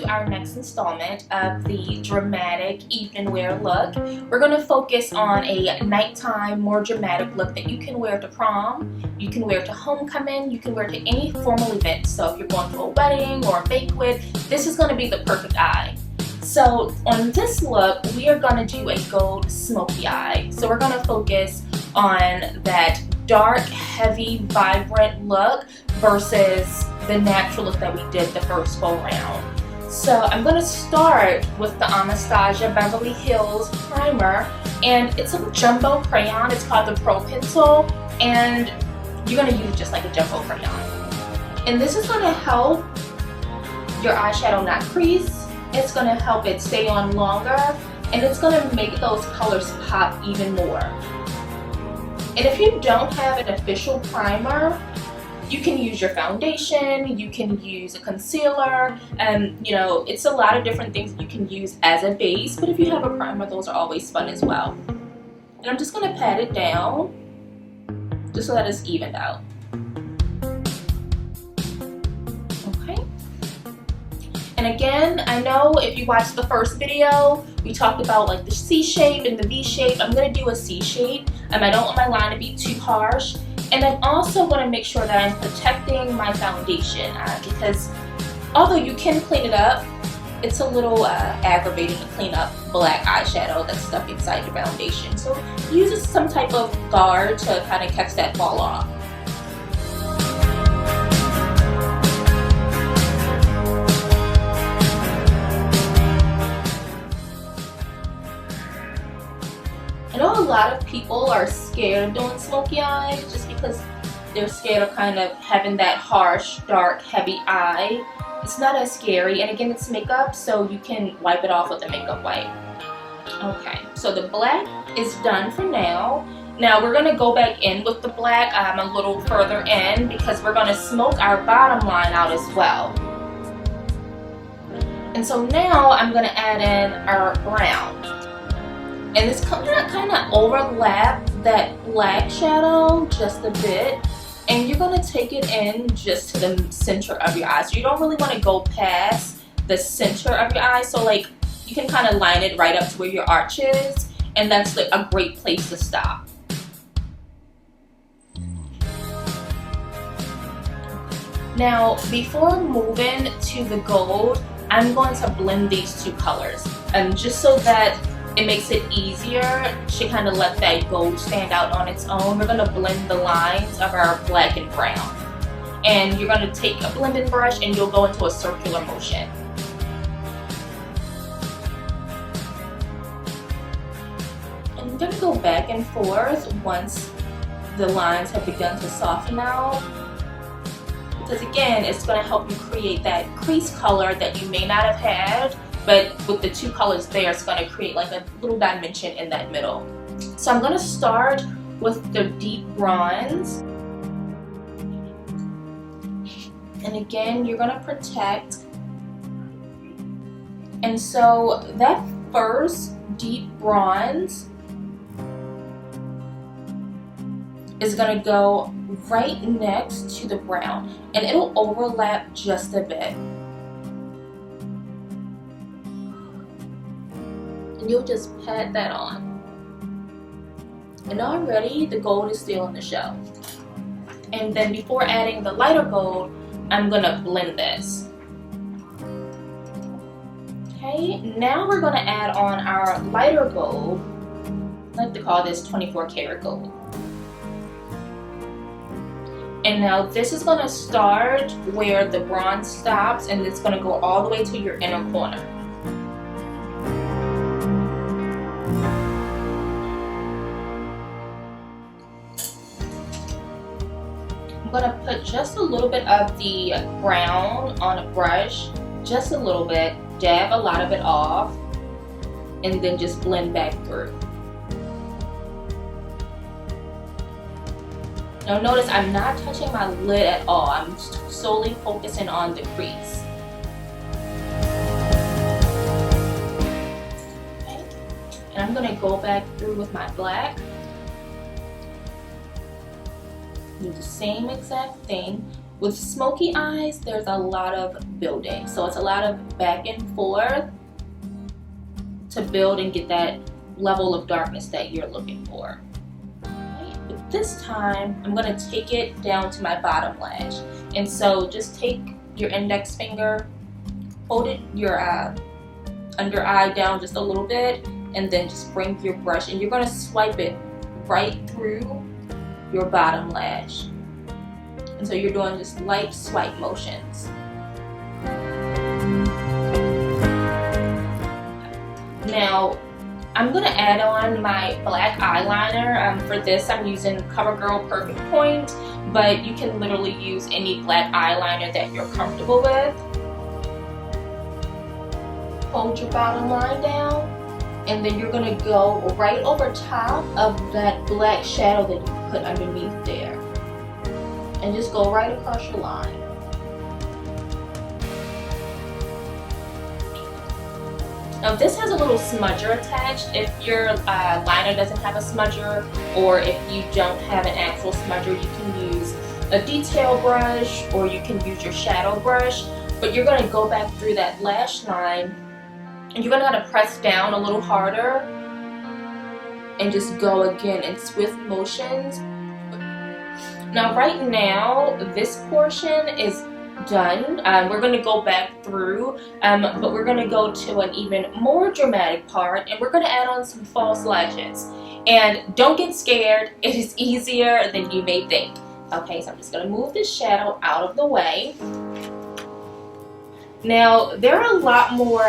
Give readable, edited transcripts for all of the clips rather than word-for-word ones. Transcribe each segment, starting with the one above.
our next installment of the dramatic evening wear look. We're going to focus on a nighttime, more dramatic look that you can wear to prom, you can wear to homecoming, you can wear to any formal event. So if you're going to a wedding or a banquet, this is going to be the perfect eye. So on this look, we are going to do a gold smoky eye. So we're going to focus on that dark, heavy, vibrant look versus the natural look that we did the first go round. So I'm going to start with the Anastasia Beverly Hills primer, and it's a jumbo crayon. It's called the Pro Pencil, and you're going to use it just like a jumbo crayon. And this is going to help your eyeshadow not crease. It's going to help it stay on longer, and it's going to make those colors pop even more. And if you don't have an official primer, you can use your foundation, you can use a concealer, and it's a lot of different things that you can use as a base, but if you have a primer, those are always fun as well. And I'm just going to pat it down just so that it's evened out. Okay. And again, I know if you watched the first video, we talked about like the C shape and the V shape. I'm going to do a C shape. I don't want my line to be too harsh. And I'm also going to make sure that I'm protecting my foundation because although you can clean it up, it's a little aggravating to clean up black eyeshadow that's stuck inside your foundation. So use some type of guard to kind of catch that fall off. I know a lot of people are scared of doing smoky eyes just because they're scared of kind of having that harsh, dark, heavy eye. It's not as scary, and again, it's makeup, so you can wipe it off with a makeup wipe. Okay, so the black is done for now. Now we're going to go back in with the black a little further in because we're going to smoke our bottom line out as well. And so now I'm going to add in our brown. And it's kind of overlap that black shadow just a bit, and you're going to take it in just to the center of your eye. So you don't really want to go past the center of your eye, so like you can kind of line it right up to where your arch is, and that's like a great place to stop. Now before moving to the gold, I'm going to blend these two colors, and just so that it makes it easier to kind of let that gold stand out on its own, we're going to blend the lines of our black and brown. And you're going to take a blending brush and you'll go into a circular motion. And you're going to go back and forth once the lines have begun to soften out. Because again, it's going to help you create that crease color that you may not have had, but with the two colors there, it's going to create like a little dimension in that middle. So I'm going to start with the deep bronze. And again, you're going to protect. And so that first deep bronze is going to go right next to the brown. And it'll overlap just a bit. You'll just pat that on. And already the gold is still in the show. And then before adding the lighter gold, I'm gonna blend this. Okay, now we're gonna add on our lighter gold. I like to call this 24 karat gold. And now this is gonna start where the bronze stops, and it's gonna go all the way to your inner corner. I'm going to put just a little bit of the brown on a brush, just a little bit, dab a lot of it off, and then just blend back through. Now notice I'm not touching my lid at all, I'm solely focusing on the crease. Okay. And I'm going to go back through with my black. Do the same exact thing, With smoky eyes, there's a lot of building. So it's a lot of back and forth to build and get that level of darkness that you're looking for. Right. But this time, I'm gonna take it down to my bottom lash. And so just take your index finger, hold it your under eye down just a little bit, and then just bring your brush and you're gonna swipe it right through your bottom lash. And so you're doing just light swipe motions. Now, I'm gonna add on my black eyeliner. For this, I'm using CoverGirl Perfect Point, but you can literally use any black eyeliner that you're comfortable with. Hold your bottom line down, and then you're gonna go right over top of that black shadow that you put underneath there. And just go right across your line. Now this has a little smudger attached. If your liner doesn't have a smudger, or if you don't have an actual smudger, you can use a detail brush or you can use your shadow brush. But you're going to go back through that lash line and you're going to have to press down a little harder and just go again in swift motions. Now right now this portion is done. We're going to go back through, but we're going to go to an even more dramatic part, and we're going to add on some false lashes. And don't get scared, it is easier than you may think. Okay, so I'm just going to move this shadow out of the way. Now there are a lot more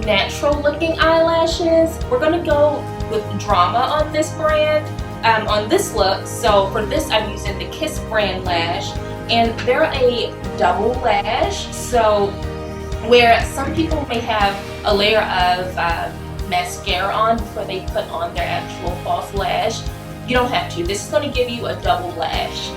natural looking eyelashes. We're going to go with drama on this brand, on this look. So for this I'm using the Kiss brand lash. And they're a double lash, so where some people may have a layer of mascara on before they put on their actual false lash, you don't have to. This is going to give you a double lash,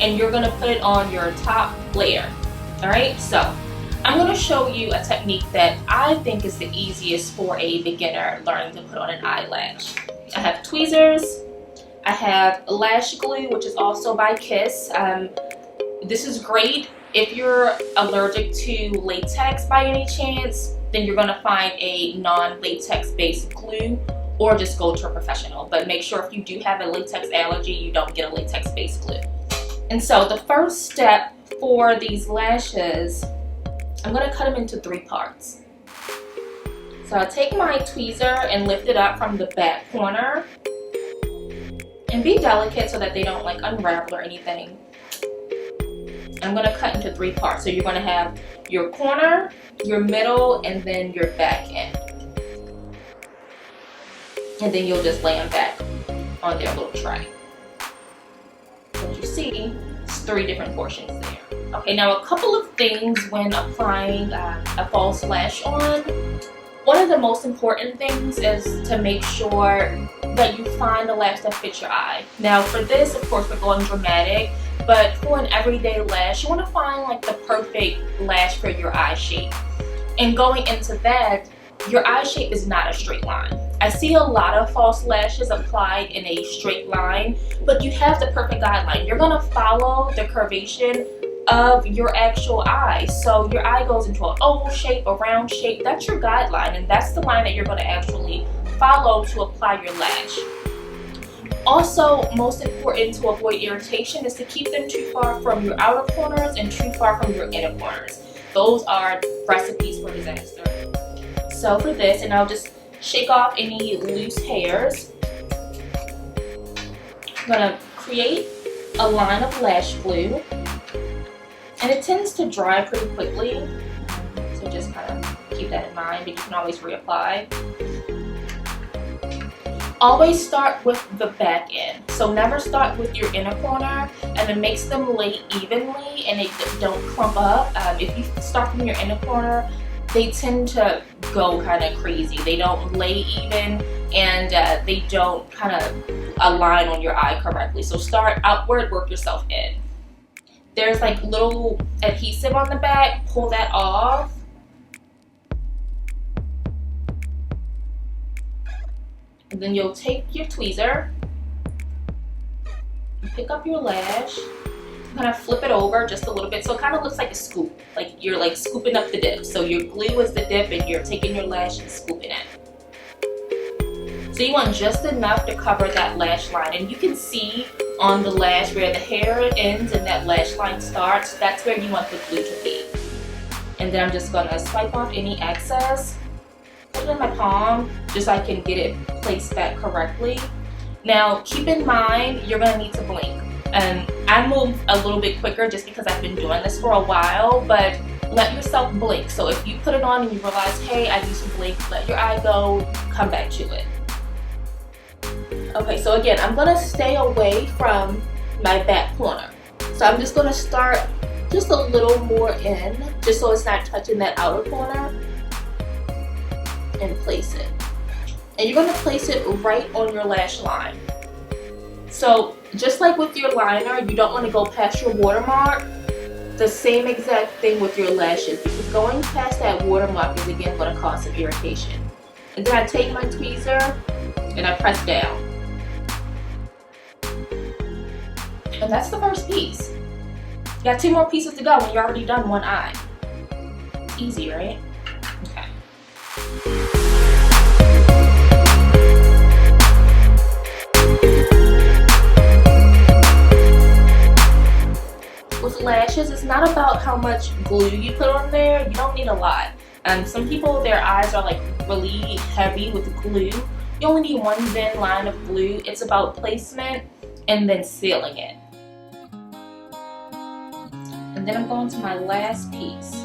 and you're going to put it on your top layer. Alright, so I'm going to show you a technique that I think is the easiest for a beginner learning to put on an eyelash. I have tweezers, I have lash glue, which is also by Kiss. This is great if you're allergic to latex by any chance. Then you're going to find a non-latex based glue or just go to a professional. But make sure if you do have a latex allergy, you don't get a latex based glue. And so the first step for these lashes, I'm going to cut them into 3 parts. So I'll take my tweezer and lift it up from the back corner. And be delicate so that they don't like unravel or anything. I'm going to cut into 3 parts. So you're going to have your corner, your middle, and then your back end. And then you'll just lay them back on their little tray. As you see, it's 3 different portions there. Okay, now a couple of things when applying a false lash on. One of the most important things is to make sure that you find a lash that fits your eye. Now for this, of course, we're going dramatic. But for an everyday lash, you want to find like the perfect lash for your eye shape. And going into that, your eye shape is not a straight line. I see a lot of false lashes applied in a straight line, but you have the perfect guideline. You're going to follow the curvation of your actual eye. So your eye goes into an oval shape, a round shape. That's your guideline, and that's the line that you're going to actually follow to apply your lash. Also, most important to avoid irritation is to keep them too far from your outer corners and too far from your inner corners. Those are recipes for disaster. So for this, and I'll just shake off any loose hairs. I'm gonna create a line of lash glue, and it tends to dry pretty quickly. So just kind of keep that in mind, but you can always reapply. Always start with the back end. So never start with your inner corner, and it makes them lay evenly and they don't clump up. If you start from your inner corner, they tend to go kind of crazy. They don't lay even, and they don't kind of align on your eye correctly. So start outward, work yourself in. There's like little adhesive on the back, pull that off. And then you'll take your tweezer, pick up your lash, kind of flip it over just a little bit so it kind of looks like a scoop, like you're like scooping up the dip. So your glue is the dip and you're taking your lash and scooping it. So you want just enough to cover that lash line, and you can see on the lash where the hair ends and that lash line starts, that's where you want the glue to be. And then I'm just gonna swipe off any excess, put it in my palm just so I can get it placed back correctly. Now keep in mind you're gonna need to blink. And I move a little bit quicker just because I've been doing this for a while, but let yourself blink. So if you put it on and you realize, hey, I need to blink, let your eye go, come back to it. Okay, so again, I'm gonna stay away from my back corner. So I'm just gonna start just a little more in, just so it's not touching that outer corner, and place it. And you're gonna place it right on your lash line. So just like with your liner, you don't want to go past your watermark. The same exact thing with your lashes, because going past that watermark is again going to cause some irritation. And then I take my tweezer and I press down. And that's the first piece. You got 2 more pieces to go when you're already done one eye. Easy, right? Okay. With lashes, it's not about how much glue you put on there. You don't need a lot. Some people, their eyes are like really heavy with glue. You only need one thin line of glue. It's about placement and then sealing it. And then I'm going to my last piece.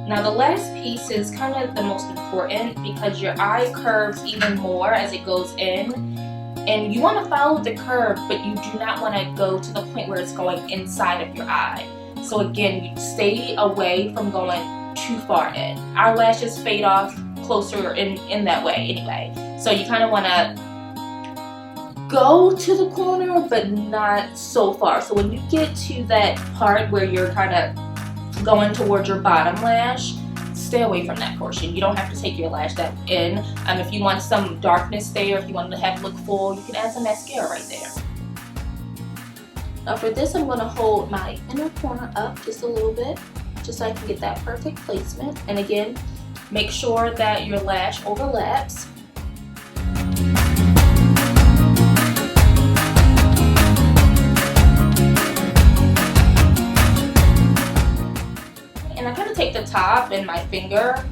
Now the last piece is kind of the most important because your eye curves even more as it goes in. And you want to follow the curve, but you do not want to go to the point where it's going inside of your eye. So again, you stay away from going too far in. Our lashes fade off closer in that way anyway. So you kind of want to go to the corner, but not so far. So when you get to that part where you're kind of going towards your bottom lash, stay away from that portion. You don't have to take your lash that in. If you want some darkness there, if you want to have it look full, you can add some mascara right there. Now for this, I'm going to hold my inner corner up just a little bit, just so I can get that perfect placement. And again, make sure that your lash overlaps. And I'm going to take the top and my finger,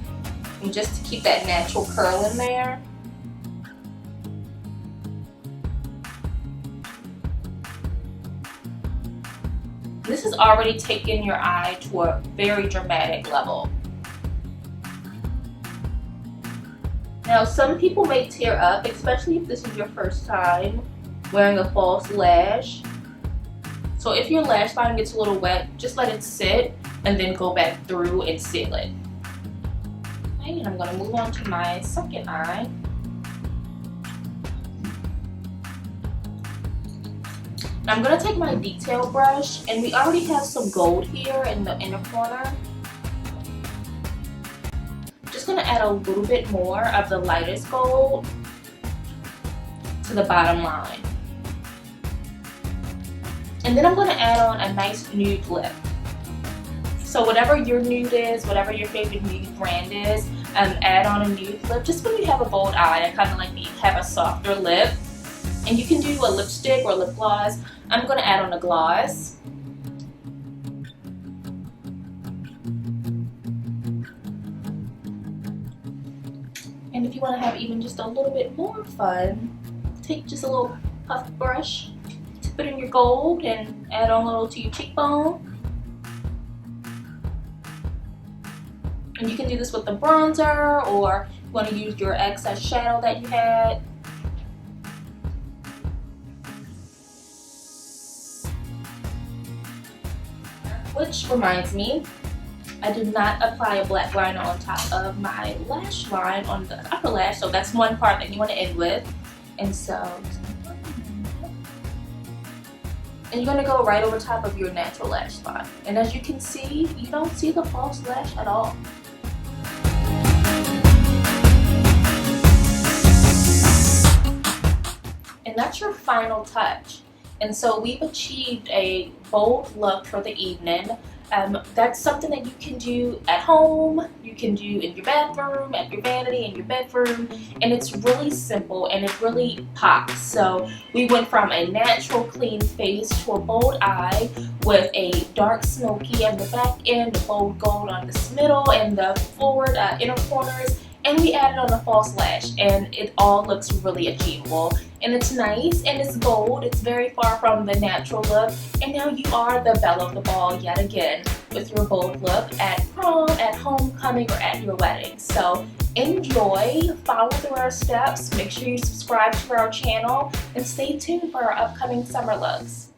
and just to keep that natural curl in there. This is already taking your eye to a very dramatic level. Now some people may tear up, especially if this is your first time wearing a false lash. So if your lash line gets a little wet, just let it sit and then go back through and seal it. Okay, and I'm going to move on to my second eye. Now I'm going to take my detail brush, and we already have some gold here in the inner corner. I'm just going to add a little bit more of the lightest gold to the bottom line. And then I'm going to add on a nice nude lip. So whatever your nude is, whatever your favorite nude brand is, add on a nude lip. Just when you have a bold eye, I kind of like to have a softer lip. And you can do a lipstick or lip gloss. I'm going to add on a gloss. And if you want to have even just a little bit more fun, take just a little puff brush, tip it in your gold, and add on a little to your cheekbone. And you can do this with the bronzer, or you want to use your excess shadow that you had. Which reminds me, I did not apply a black liner on top of my lash line on the upper lash, so that's one part that you want to end with. And so, and you're going to go right over top of your natural lash line. And as you can see, you don't see the false lash at all. And that's your final touch. And so we've achieved a bold look for the evening. That's something that you can do at home, you can do in your bathroom, at your vanity, in your bedroom, and it's really simple and it really pops. So we went from a natural clean face to a bold eye with a dark smoky on the back end, a bold gold on the middle and the forward inner corners, and we added on a false lash, and it all looks really achievable. And it's nice and it's bold. It's very far from the natural look, and now you are the belle of the ball yet again with your bold look at prom, at homecoming, or at your wedding. So enjoy, follow through our steps, make sure you subscribe to our channel, and stay tuned for our upcoming summer looks.